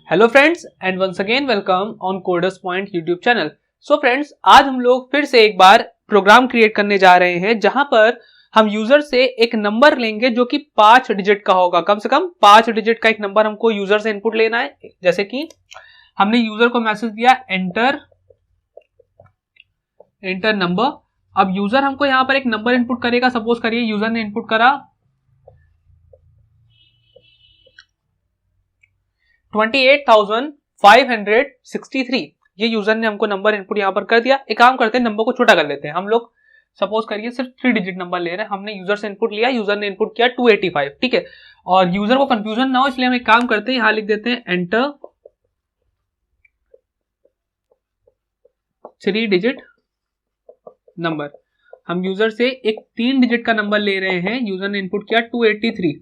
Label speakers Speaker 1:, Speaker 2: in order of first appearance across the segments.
Speaker 1: Hello friends and once again welcome on coders point YouTube channel. So friends, आज हम लोग फिर से एक बार प्रोग्राम क्रिएट करने जा रहे हैं जहां पर हम यूजर से एक नंबर लेंगे जो कि 5 डिजिट का होगा। कम से कम 5 डिजिट का एक नंबर हमको यूजर से इनपुट लेना है। जैसे कि हमने यूजर को मैसेज दिया एंटर नंबर। अब यूजर हमको यहाँ पर एक नंबर इनपुट करेगा। सपोज करिए यूजर ने इनपुट करा 28,563। ये यूजर ने हमको नंबर इनपुट यहां पर कर दिया। एक काम करते हैं, नंबर को छोटा कर लेते हैं। हम लोग सपोज करिए सिर्फ 3 डिजिट नंबर ले रहे हैं। हमने यूजर से इनपुट लिया, यूजर ने इनपुट किया 285, ठीक है। और यूजर को कंफ्यूजन ना हो इसलिए हम एक काम करते हैं, यहां लिख देते हैं एंटर 3 डिजिट नंबर। हम यूजर से एक 3 डिजिट का नंबर ले रहे हैं। यूजर ने इनपुट किया 283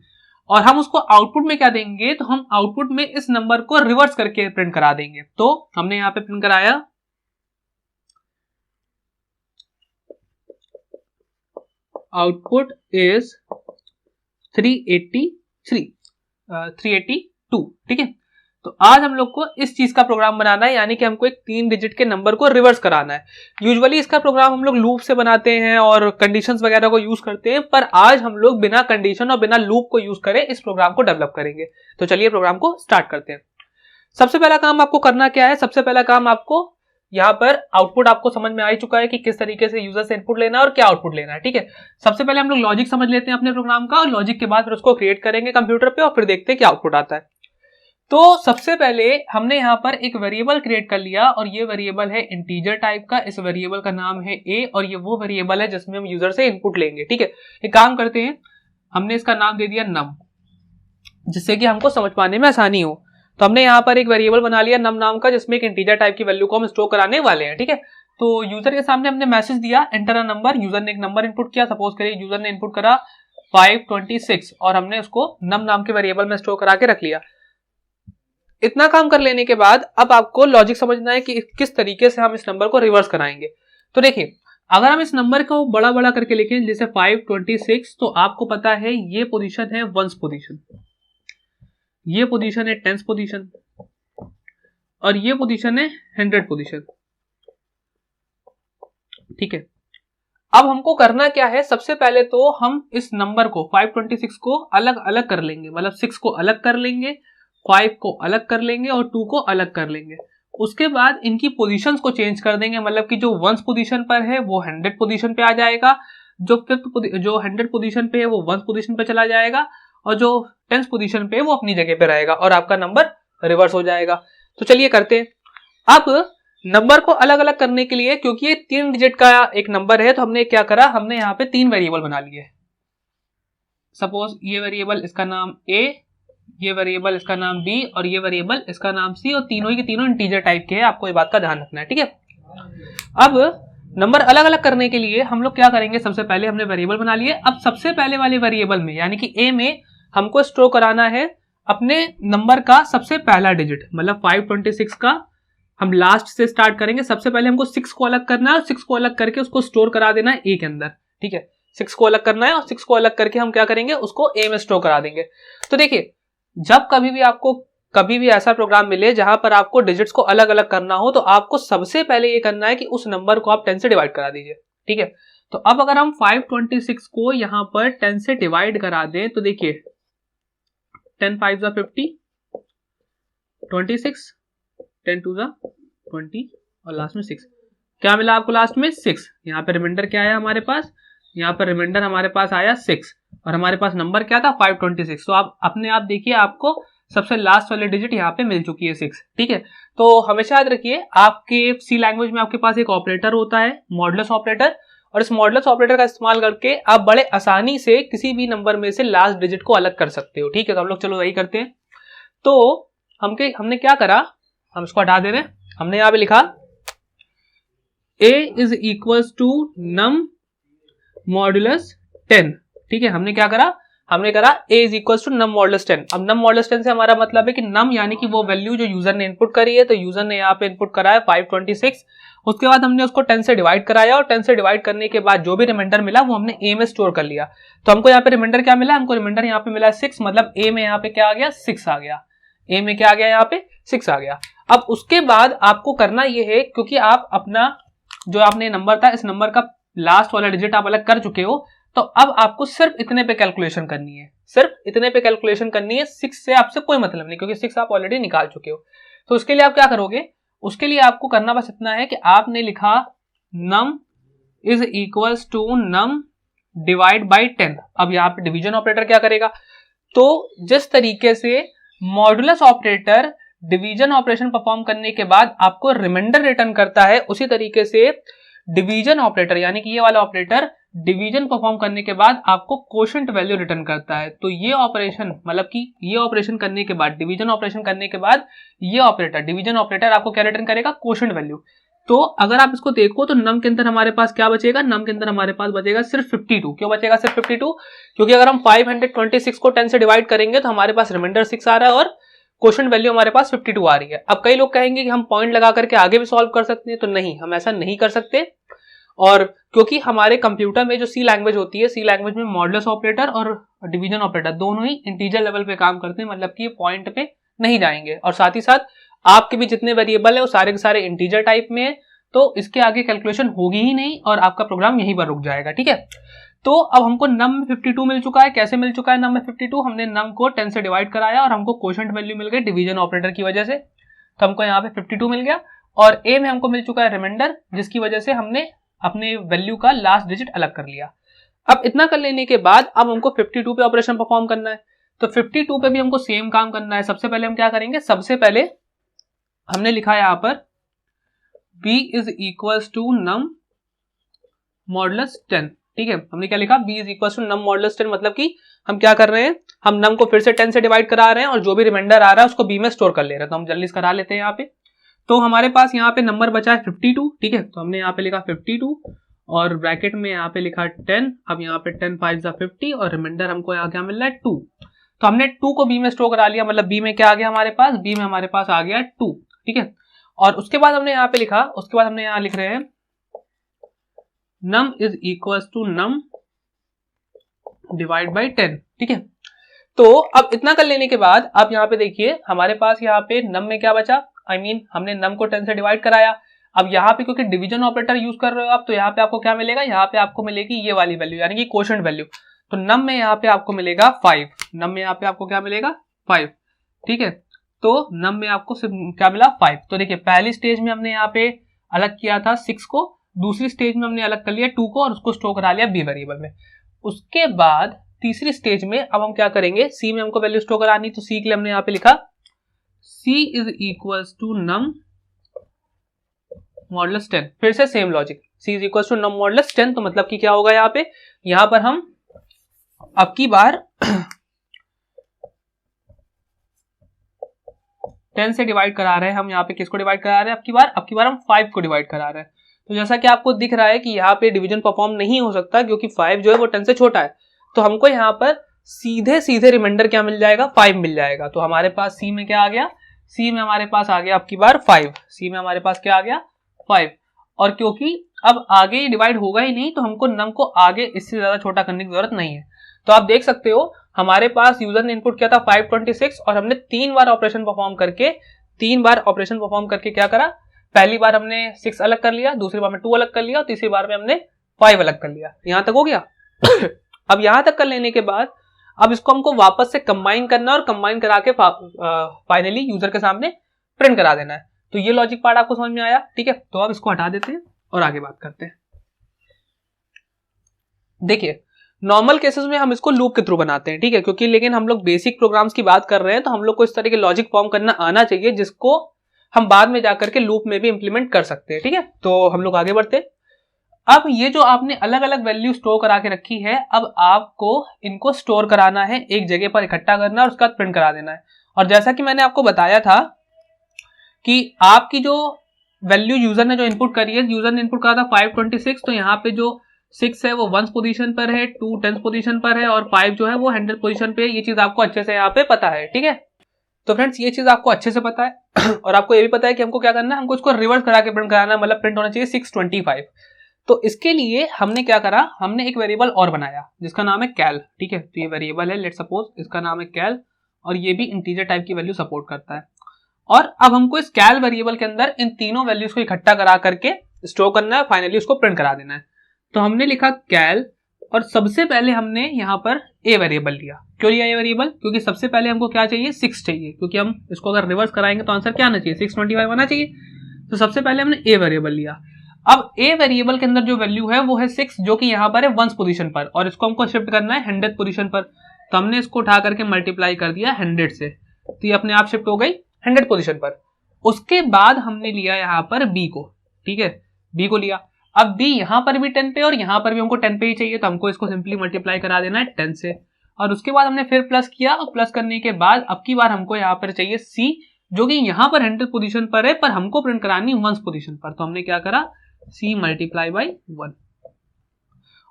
Speaker 1: और हम उसको आउटपुट में क्या देंगे, तो हम आउटपुट में इस नंबर को रिवर्स करके प्रिंट करा देंगे। तो हमने यहां पे प्रिंट कराया आउटपुट इज 382, ठीक है। तो आज हम लोग को इस चीज का प्रोग्राम बनाना है, यानी कि हमको एक 3 डिजिट के नंबर को रिवर्स कराना है। यूजुअली इसका प्रोग्राम हम लोग लूप से बनाते हैं और कंडीशंस वगैरह को यूज करते हैं, पर आज हम लोग बिना कंडीशन और बिना लूप को यूज करे इस प्रोग्राम को डेवलप करेंगे। तो चलिए प्रोग्राम को स्टार्ट करते हैं। सबसे पहला काम आपको करना क्या है, सबसे पहला काम आपको यहाँ पर आउटपुट आपको समझ में आ ही चुका है कि किस तरीके से यूजर से इनपुट लेना है और क्या आउटपुट लेना है, ठीक है। सबसे पहले हम लोग लॉजिक समझ लेते हैं अपने प्रोग्राम का, और लॉजिक के बाद फिर उसको क्रिएट करेंगे कंप्यूटर पे और फिर देखते हैं क्या आउटपुट आता है। तो सबसे पहले हमने यहाँ पर एक वेरिएबल क्रिएट कर लिया और ये वेरिएबल है इंटीजर टाइप का। इस वेरिएबल का नाम है ए और ये वो वेरिएबल है जिसमें हम यूजर से इनपुट लेंगे, ठीक है। एक काम करते हैं, हमने इसका नाम दे दिया नम, जिससे कि हमको समझ पाने में आसानी हो। तो हमने यहाँ पर एक वेरिएबल बना लिया नम नाम का, जिसमें एक इंटीजर टाइप की वैल्यू को हम स्टोर कराने वाले हैं, ठीक है। तो यूजर के सामने हमने मैसेज दिया एंटर अ नंबर। यूजर ने एक नंबर इनपुट किया। सपोज करिए यूजर ने इनपुट करा 526 और हमने उसको नम नाम के वेरिएबल में स्टोर करा के रख लिया। इतना काम कर लेने के बाद अब आपको लॉजिक समझना है कि किस तरीके से हम इस नंबर को रिवर्स कराएंगे। तो देखिए, अगर हम इस नंबर को बड़ा बड़ा करके लिखें जैसे 526, तो आपको पता है ये पोजीशन है 1s पोजीशन, ये पोजीशन है 10s पोजीशन और ये पोजीशन है 100 पोजीशन, ठीक है। अब हमको करना क्या है, सबसे पहले तो हम इस नंबर को 526 को अलग अलग कर लेंगे। मतलब 6 को अलग कर लेंगे, 5 को अलग कर लेंगे और 2 को अलग कर लेंगे। उसके बाद इनकी पोजीशंस को चेंज कर देंगे। मतलब कि जो 1s पोजीशन पर है वो 100 पोजीशन पे आ जाएगा, जो 100 पोजीशन पे है वो 1s पोजीशन पे चला जाएगा और जो 10s पोजीशन पे है वो अपनी जगह पे रहेगा और आपका नंबर रिवर्स हो जाएगा। तो चलिए करते हैं। अब नंबर को अलग अलग करने के लिए, क्योंकि ये 3 डिजिट का एक नंबर है, तो हमने क्या करा, हमने यहाँ पे 3 वेरिएबल बना लिए। सपोज ये वेरिएबल इसका नाम ए, ये वेरिएबल इसका नाम बी और ये वेरिएबल इसका नाम सी, और तीनों ही के तीनों इंटीजर टाइप के हैं। आपको ये बात का ध्यान रखना है, ठीक है। अब नंबर अलग अलग करने के लिए हम लोग क्या करेंगे, सबसे पहले हमने वेरिएबल बना लिए। अब सबसे पहले वाले वेरिएबल में यानी कि ए में हमको स्टोर कराना है अपने नंबर का सबसे पहला डिजिट। मतलब 526 का हम लास्ट से स्टार्ट करेंगे। सबसे पहले हमको 6 को अलग करना है और 6 को अलग करके उसको स्टोर करा देना है ए के अंदर, ठीक है। 6 को अलग करना है और 6 को अलग करके हम क्या करेंगे, उसको ए में स्टोर करा देंगे। तो देखिए, जब कभी भी आपको कभी भी ऐसा प्रोग्राम मिले जहां पर आपको डिजिट्स को अलग अलग करना हो, तो आपको सबसे पहले ये करना है कि उस नंबर को आप 10 से डिवाइड करा दीजिए, ठीक है। तो अब अगर हम 526 को यहां पर 10 से डिवाइड करा दें तो देखिए 10 5 जा 50, 26, 10 2 जा 20 और लास्ट में 6। क्या मिला आपको लास्ट में 6। यहाँ पे रिमाइंडर क्या आया हमारे पास, यहाँ पर रिमाइंडर हमारे पास आया 6 और हमारे पास नंबर क्या था 526। तो आप अपने आप देखिए, आपको सबसे लास्ट वाली डिजिट यहाँ पे मिल चुकी है 6, ठीक है। तो हमेशा याद रखिए, आपके सी लैंग्वेज में आपके पास एक ऑपरेटर होता है मॉडुलस ऑपरेटर, और इस मॉडुलस ऑपरेटर का इस्तेमाल करके आप बड़े आसानी से किसी भी नंबर में से लास्ट डिजिट को अलग कर सकते हो, ठीक है। तो हम लोग चलो वही करते हैं। तो हमने क्या करा, हम इसको हटा दे रहे हैं। हमने यहाँ पे लिखा a is equals to num modulus 10, ठीक है। हमने क्या करा, हमने करा a is equals to num modulus 10। अब नम मॉडुलस 10 से हमारा मतलब है कि नम यानी कि वो वैल्यू जो यूजर ने इनपुट करी है। तो यूजर ने यहाँ पे इनपुट करा है 526, उसके बाद हमने उसको 10 से डिवाइड कराया और 10 से डिवाइड करने के बाद जो भी रिमाइंडर मिला वो हमने a में स्टोर कर लिया। तो हमको यहाँ पे रिमाइंडर क्या मिला, हमको रिमाइंडर यहाँ पे मिला 6, मतलब a में यहाँ पे क्या आ गया 6 आ गया। ए में क्या आ गया, यहाँ पे 6 आ गया। अब उसके बाद आपको करना ये है, क्योंकि आप अपना जो आपने नंबर था, इस नंबर का लास्ट वाला डिजिट आप अलग कर चुके हो, तो अब आपको सिर्फ इतने पे कैलकुलेशन करनी है, सिर्फ इतने पे कैलकुलेशन करनी है। 6 से आपसे कोई मतलब नहीं, क्योंकि 6 आप ऑलरेडी निकाल चुके हो। तो उसके लिए आप क्या करोगे, उसके लिए आपको करना बस इतना है कि आपने लिखा num is equals to num divide by 10। अब यहाँ पे डिवीजन ऑपरेटर क्या करेगा, तो जिस तरीके से modulus operator division operation perform करने के बाद आपको रिमाइंडर रिटर्न करता है, उसी तरीके से डिवीजन ऑपरेटर यानी कि ये वाला ऑपरेटर डिवीजन परफॉर्म करने के बाद आपको कोशेंट वैल्यू रिटर्न करता है। तो ये ऑपरेशन मतलब कि ये ऑपरेशन करने के बाद, डिवीजन ऑपरेशन करने के बाद ये ऑपरेटर डिवीजन ऑपरेटर आपको क्या रिटर्न करेगा, कोशेंट वैल्यू। तो अगर आप इसको देखो तो नम के अंदर हमारे पास क्या बचेगा, नम के अंदर हमारे पास बचेगा सिर्फ 52। क्यों बचेगा सिर्फ 52, क्योंकि अगर हम 526 को 10 से डिवाइड करेंगे तो हमारे पास रिमाइंडर 6 आ रहा है और क्वोशंट वैल्यू हमारे पास 52 आ रही है। अब कई लोग कहेंगे कि हम पॉइंट लगा करके आगे भी सॉल्व कर सकते हैं, तो नहीं, हम ऐसा नहीं कर सकते। और क्योंकि हमारे कंप्यूटर में जो सी लैंग्वेज होती है, सी लैंग्वेज में मॉडुलस ऑपरेटर और डिवीजन ऑपरेटर दोनों ही इंटीजर लेवल पे काम करते हैं, मतलब कि पॉइंट पे नहीं जाएंगे। और साथ ही साथ आपके भी जितने वेरिएबल है वो सारे के सारे इंटीजर टाइप में है, तो इसके आगे कैलकुलेशन होगी ही नहीं और आपका प्रोग्राम यहीं पर रुक जाएगा। ठीक है, तो अब हमको नम में 52 मिल चुका है। कैसे मिल चुका है नम में 52, हमने नम को 10 से डिवाइड कराया और हमको क्वोशंट वैल्यू मिल गई डिवीजन ऑपरेटर की वजह से, तो हमको यहाँ पे 52 मिल गया। और ए में हमको मिल चुका है रिमाइंडर, जिसकी वजह से हमने अपने वैल्यू का लास्ट डिजिट अलग कर लिया। अब इतना कर लेने के बाद अब हमको 52 पे ऑपरेशन परफॉर्म करना है, तो 52 पे भी हमको सेम काम करना है। सबसे पहले हम क्या करेंगे, सबसे पहले हमने लिखा यहाँ पर b is equals to num modulus 10। ठीक है, हमने क्या लिखा, b is equals to num modulus 10, मतलब कि हम क्या कर रहे हैं, हम नम को फिर से 10 से डिवाइड करा रहे हैं और जो भी रिमाइंडर आ रहा है उसको b में स्टोर कर ले रहे हैं। तो हम जल्दी से करा लेते हैं यहाँ पे। तो हमारे पास यहाँ पे नंबर बचा है 52। ठीक है, तो हमने यहाँ पे लिखा 52 और ब्रैकेट में यहाँ पे लिखा 10। अब यहाँ पे 10 5 जा 50 और रिमाइंडर हमको यहाँ क्या मिल रहा है 2। तो हमने 2 को b में स्टोर करा लिया, मतलब b में क्या आ गया हमारे पास, b में हमारे पास आ गया 2। ठीक है, और उसके बाद हमने यहाँ पे लिखा, उसके बाद हमने यहाँ लिख रहे हैं num is equals to num divide by 10। ठीक है, तो अब इतना कर लेने के बाद आप यहाँ पे देखिए हमारे पास यहाँ पे num में क्या बचा, हमने num को 10 से डिवाइड कराया। अब यहाँ पे क्योंकि डिवीजन ऑपरेटर यूज कर रहे हो आप, तो यहाँ पे आपको क्या मिलेगा, यहाँ पे आपको मिलेगी ये वाली वैल्यू यानी कि क्वोशंट वैल्यू। तो num में यहाँ पे आपको मिलेगा 5, num में यहाँ पे आपको क्या मिलेगा 5। ठीक है, तो num में आपको क्या मिला 5। तो देखिए पहली स्टेज में हमने यहाँ पे अलग किया था 6 को, दूसरी स्टेज में हमने अलग कर लिया 2 को और उसको स्टोर करा लिया b वेरिएबल में। उसके बाद तीसरी स्टेज में अब हम क्या करेंगे, c में हमको वैल्यू स्टोर करानी, तो c के लिए हमने यहाँ पे लिखा c is equals to num modulus 10। फिर से same logic, c is equals to num modulus 10। तो मतलब कि क्या होगा यहाँ पे, यहाँ पर हम अब की बार 10 से डिवाइड करा रहे हैं, हम यहाँ पे किसको डिवाइड करा रहे हैं, अब की बार हम 5 को डिवाइड करा रहे हैं। तो जैसा कि आपको दिख रहा है कि यहाँ पे डिवीजन परफॉर्म नहीं हो सकता, क्योंकि 5 जो है वो 10 से छोटा है। तो हमको यहाँ पर सीधे रिमाइंडर क्या मिल जाएगा, 5 मिल जाएगा। तो हमारे पास c में क्या आ गया, c में हमारे पास आ गया अब की बार 5, c में हमारे पास क्या आ गया 5। और क्योंकि अब आगे डिवाइड होगा ही नहीं, तो हमको num को आगे इससे ज्यादा छोटा करने की जरूरत नहीं है। तो आप देख सकते हो हमारे पास यूजर ने इनपुट किया था 526 और हमने 3 बार ऑपरेशन परफॉर्म करके क्या करा, पहली बार हमने 6 अलग कर लिया, दूसरी बार में 2 अलग कर लिया और तीसरी बार में हमने 5 अलग कर लिया। यहां तक हो गया। अब यहां तक कर लेने के बाद अब इसको हमको वापस से कंबाइन करना और कंबाइन करा के फाइनली यूजर के सामने प्रिंट करा देना है। तो ये लॉजिक पार्ट आपको समझ में आया। ठीक है, तो अब इसको हटा देते हैं और आगे बात करते हैं। देखिए नॉर्मल केसेस में हम इसको लूप के थ्रू बनाते हैं, ठीक है, क्योंकि लेकिन हम लोग बेसिक प्रोग्राम्स की बात कर रहे हैं, तो हम लोग को इस तरह के लॉजिक फॉर्म करना आना चाहिए जिसको हम बाद में जाकर के लूप में भी इंप्लीमेंट कर सकते हैं। ठीक है, तो हम लोग आगे बढ़ते हैं। अब ये जो आपने अलग अलग वैल्यू स्टोर करा के रखी है, अब आपको इनको स्टोर कराना है, एक जगह पर इकट्ठा करना है और उसका प्रिंट करा देना है। और जैसा कि मैंने आपको बताया था कि आपकी जो वैल्यू यूजर ने जो इनपुट करी है, यूजर ने इनपुट करा था 526, तो यहाँ पे जो 6 है वो 1st पोजीशन पर है, 2 10th पोजीशन पर है और 5 जो है वो 100th पोजीशन पे है। ये चीज आपको अच्छे से यहाँ पे पता है। ठीक है, तो फ्रेंड्स ये चीज आपको अच्छे से पता है और आपको ये भी पता है कि हमको क्या करना है, हमको इसको रिवर्स करा के प्रिंट कराना है, मतलब प्रिंट होना चाहिए 625। तो इसके लिए हमने क्या करा, हमने एक वेरिएबल और बनाया जिसका नाम है कैल। ठीक है, तो ये वेरिएबल है, लेट सपोज इसका नाम है कैल और ये भी इंटीजर टाइप की वैल्यू सपोर्ट करता है। और अब हमको इस कैल वेरिएबल के अंदर इन तीनों वैल्यूज को इकट्ठा करा करके स्टोर करना है, फाइनली उसको प्रिंट करा देना है। तो हमने लिखा कैल, और सबसे पहले हमने यहाँ पर ए वेरिएबल लिया। क्यों लिया ए वेरिएबल? क्योंकि सबसे पहले हमको क्या चाहिए, 6 चाहिए, क्योंकि हम इसको अगर रिवर्स कराएंगे तो आंसर क्या आना चाहिए, 625 आना चाहिए। तो सबसे पहले हमने ए वेरिएबल लिया। अब ए वेरिएबल के अंदर जो वैल्यू है वो है 6, जो कि यहाँ पर है 1 पोजीशन पर, और इसको हमको शिफ्ट करना है 100th पोजीशन पर। तो हमने इसको उठा करके मल्टीप्लाई कर दिया 100 से, तो ये अपने आप शिफ्ट हो गई 100 पोजीशन पर। उसके बाद हमने लिया यहाँ पर बी को, ठीक है, बी को लिया। अब बी यहाँ पर भी 10 पे और यहाँ पर भी हमको 10 पे ही चाहिए, तो हमको इसको सिंपली मल्टीप्लाई करा देना है 10 से। और उसके बाद हमने फिर प्लस किया, और प्लस करने के बाद अब की बार हमको यहाँ पर चाहिए सी, जो कि यहाँ पर 100 पोजीशन पर है, पर हमको प्रिंट करानी 1 पोजीशन पर। तो हमने क्या करा, सी मल्टीप्लाई बाई 1।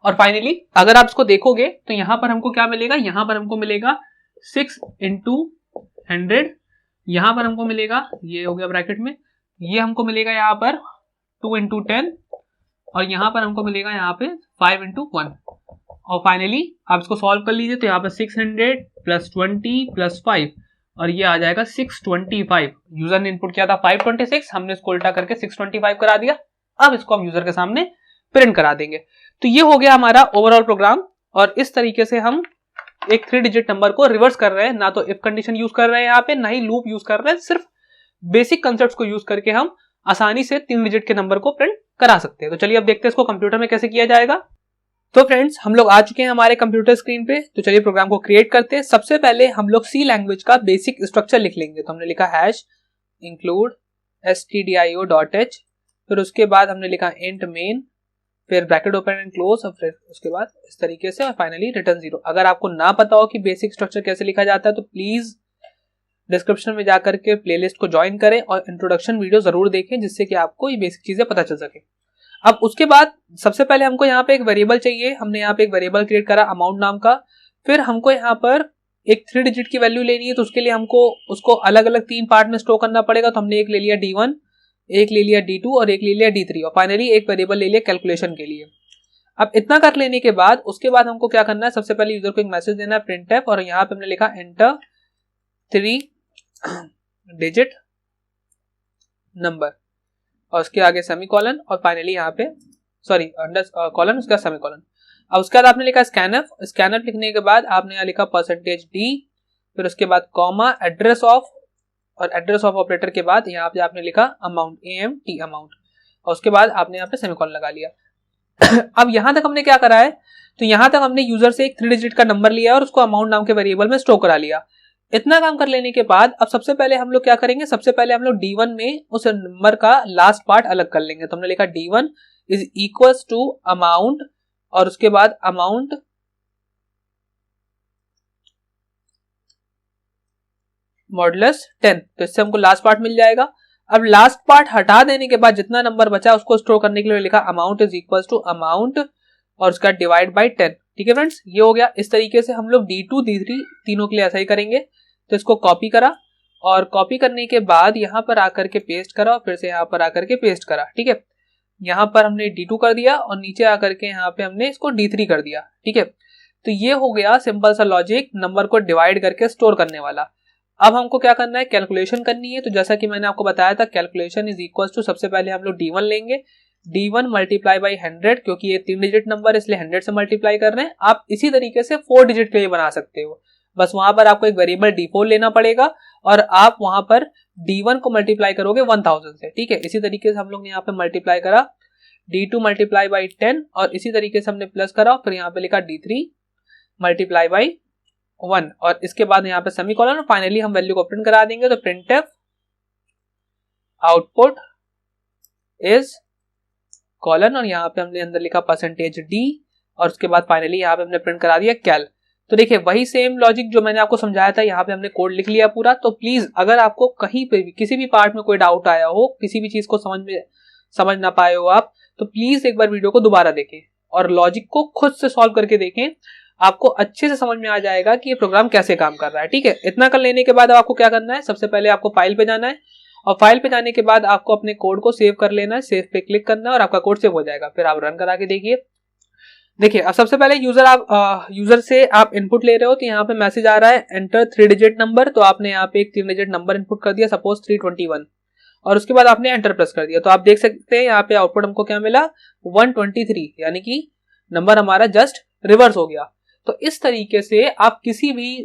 Speaker 1: और फाइनली अगर आप इसको देखोगे तो यहाँ पर हमको क्या मिलेगा, यहाँ पर हमको मिलेगा 6 इंटू 100, यहाँ पर हमको मिलेगा, ये हो गया ब्रैकेट में, ये हमको मिलेगा यहाँ पर 2 इंटू 10, और यहाँ पर हमको मिलेगा यहाँ पे 5 इंटू 1। और फाइनली आप इसको सॉल्व कर लीजिए, तो यहाँ पर 600 प्लस 20 प्लस 5, और ये आ जाएगा 625। यूजर ने इनपुट किया था 526, हमने इसको उल्टा करके 625 करा दिया। अब इसको हम यूजर के सामने प्रिंट करा देंगे। तो ये हो गया हमारा ओवरऑल प्रोग्राम, और इस तरीके से हम एक 3 डिजिट नंबर को रिवर्स कर रहे हैं। ना तो इफ कंडीशन यूज कर रहे हैं यहाँ पे, ना ही लूप यूज कर रहे हैं, सिर्फ बेसिक कंसेप्ट को यूज करके हम आसानी से 3 डिजिट के नंबर को प्रिंट करा सकते हैं। तो चलिए अब देखते हैं इसको कंप्यूटर में कैसे किया जाएगा। तो फ्रेंड्स, हम लोग आ चुके हैं हमारे कंप्यूटर स्क्रीन पे। तो चलिए प्रोग्राम को क्रिएट करते हैं। सबसे पहले हम लोग सी लैंग्वेज का बेसिक स्ट्रक्चर लिख लेंगे। तो हमने लिखा हैश इंक्लूड stdio.h, फिर उसके बाद हमने लिखा इंट मेन, फिर ब्रैकेट ओपन एंड क्लोज, और फिर उसके बाद इस तरीके से, और फाइनली रिटर्न 0। अगर आपको ना पता हो कि बेसिक स्ट्रक्चर कैसे लिखा जाता है तो प्लीज डिस्क्रिप्शन में जाकर के प्लेलिस्ट को ज्वाइन करें और इंट्रोडक्शन वीडियो जरूर देखें, जिससे कि आपको ये बेसिक चीजें पता चल सके। अब उसके बाद सबसे पहले हमको यहाँ पे एक वेरिएबल चाहिए। हमने यहाँ पे एक वेरिएबल क्रिएट करा अमाउंट नाम का। फिर हमको यहाँ पर एक 3 डिजिट की वैल्यू लेनी है, तो उसके लिए हमको उसको अलग अलग 3 पार्ट में स्टोर करना पड़ेगा। तो हमने एक ले लिया D1, एक ले लिया D2 और एक ले लिया D3, और फाइनली एक वेरिएबल ले लिया कैलकुलेशन के लिए। अब इतना कर लेने के बाद उसके बाद हमको क्या करना है, सबसे पहले यूजर को एक मैसेज देना है printf, और यहाँ पे हमने लिखा एंटर 3 डिजिट नंबर, और उसके आगे सेमीकोलन, और फाइनली यहाँ पे सॉरी अंडर कॉलन, उसका सेमीकोलन। अब उसके बाद आपने लिखा स्कैनफ। स्कैनफ लिखने के बाद आपने यहाँ लिखा %d, फिर उसके बाद कॉमा एड्रेस ऑफ, और एड्रेस ऑफ ऑपरेटर के बाद यहाँ पे आपने लिखा अमाउंट, AMT अमाउंट, और उसके बाद आपने यहाँ पे सेमीकोलन लगा लिया। अब यहाँ तक हमने क्या करा है, तो यहाँ तक हमने यूजर से एक 3 डिजिट का नंबर लिया और उसको अमाउंट नाम के वेरिएबल में स्टोर करा लिया। इतना काम कर लेने के बाद अब सबसे पहले हम लोग क्या करेंगे, सबसे पहले हम लोग D1 में उस नंबर का लास्ट पार्ट अलग कर लेंगे। तो हमने लिखा D1 is equals to amount, और उसके बाद अमाउंट मॉडुलस 10, तो इससे हमको लास्ट पार्ट मिल जाएगा। अब लास्ट पार्ट हटा देने के बाद जितना नंबर बचा उसको स्टोर करने के लिए लिखा amount is equals to amount, और उसका डिवाइड बाय 10। ठीक है फ्रेंड्स, ये हो गया। इस तरीके से हम लोग D2 D3 तीनों के लिए ऐसा ही करेंगे। तो इसको कॉपी करा, और कॉपी करने के बाद यहाँ पर आकर के पेस्ट करा, और फिर से यहाँ पर आकर के पेस्ट करा। ठीक है, यहाँ पर हमने D2 कर दिया, और नीचे आकर के यहाँ पे हमने इसको D3 कर दिया। ठीक है, तो ये हो गया सिंपल सा लॉजिक, नंबर को डिवाइड करके स्टोर करने वाला। अब हमको क्या करना है, कैलकुलेशन करनी है। तो जैसा कि मैंने आपको बताया था, कैलकुलेशन इज इक्वल टू, सबसे पहले हम लोग D1 लेंगे, D1 मल्टीप्लाई बाई 100, क्योंकि ये 3 डिजिट नंबर इसलिए 100 से मल्टीप्लाई कर रहे हैं। आप इसी तरीके से 4 डिजिट के लिए बना सकते हो, बस वहां पर आपको एक वेरिएबल D4 लेना पड़ेगा, और आप वहां पर D1 को मल्टीप्लाई करोगे 1000 से। ठीक है, इसी तरीके से हम लोग ने यहाँ पे मल्टीप्लाई करा D2 मल्टीप्लाई बाई 10, और इसी तरीके से हमने प्लस करा, फिर यहाँ पे लिखा D3 मल्टीप्लाई बाई 1, और इसके बाद यहाँ पे सेमीकोलन, और फाइनली हम वैल्यू को प्रिंट करा देंगे। तो printf आउटपुट इज कॉलन, और यहाँ पे हमने अंदर लिखा %d, और उसके बाद फाइनली यहाँ पे हमने प्रिंट करा दिया कैल। तो देखिए वही सेम लॉजिक जो मैंने आपको समझाया था, यहाँ पे हमने कोड लिख लिया पूरा। तो प्लीज अगर आपको कहीं पे भी किसी भी पार्ट में कोई डाउट आया हो, किसी भी चीज को समझ ना पाए हो आप, तो प्लीज एक बार वीडियो को दोबारा देखें और लॉजिक को खुद से सॉल्व करके देखें। आपको अच्छे से समझ में आ जाएगा कि ये प्रोग्राम कैसे काम कर रहा है। ठीक है, इतना कर लेने के बाद आपको क्या करना है, सबसे पहले आपको फाइल पे जाना है, और फाइल पे जाने के बाद आपको अपने कोड को सेव कर लेना है। सेव पे क्लिक करना है और आपका कोड सेव हो जाएगा। फिर आप रन करा के देखिए। देखिए अब सबसे पहले यूजर से आप इनपुट ले रहे हो, तो यहाँ पे मैसेज आ रहा है एंटर 3 डिजिट नंबर। तो आपने यहाँ पे एक 3 डिजिट नंबर इनपुट कर दिया, सपोज 321, और उसके बाद आपने एंटर प्रेस कर दिया। तो आप देख सकते हैं यहाँ पे आउटपुट हमको क्या मिला, 123, यानी कि नंबर हमारा जस्ट रिवर्स हो गया। तो इस तरीके से आप किसी भी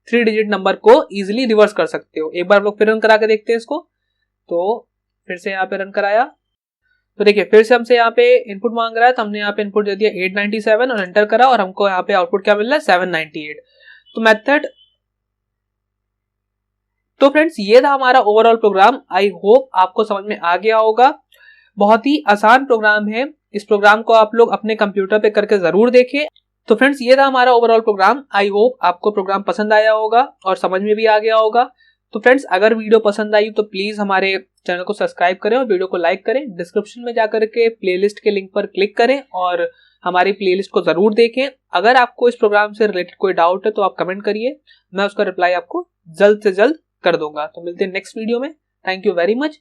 Speaker 1: 3 डिजिट नंबर को इजिली रिवर्स कर सकते हो। एक बार हम लोग फिर रन करा के देखते हैं इसको। तो फिर से यहाँ पे रन कराया, तो देखिए फिर से हमसे यहाँ पे इनपुट मांग रहा है, तो हमने यहाँ पे इनपुट दे दिया 897 और एंटर करा, और हमको यहाँ पे आउटपुट क्या मिल रहा है, 798। तो मेथड, तो फ्रेंड्स ये था हमारा ओवरऑल प्रोग्राम। आई होप आपको समझ में आ गया होगा। बहुत ही आसान प्रोग्राम है, इस प्रोग्राम को आप लोग अपने कंप्यूटर पे करके जरूर देखें। तो फ्रेंड्स ये था हमारा ओवरऑल प्रोग्राम। आई होप आपको प्रोग्राम पसंद आया होगा और समझ में भी आ गया होगा। तो फ्रेंड्स अगर वीडियो पसंद आई तो प्लीज हमारे चैनल को सब्सक्राइब करें और वीडियो को लाइक करें। डिस्क्रिप्शन में जाकर के प्लेलिस्ट के लिंक पर क्लिक करें और हमारी प्लेलिस्ट को जरूर देखें। अगर आपको इस प्रोग्राम से रिलेटेड कोई डाउट है तो आप कमेंट करिए, मैं उसका रिप्लाई आपको जल्द से जल्द कर दूंगा। तो मिलते हैं नेक्स्ट वीडियो में। Thank you very much.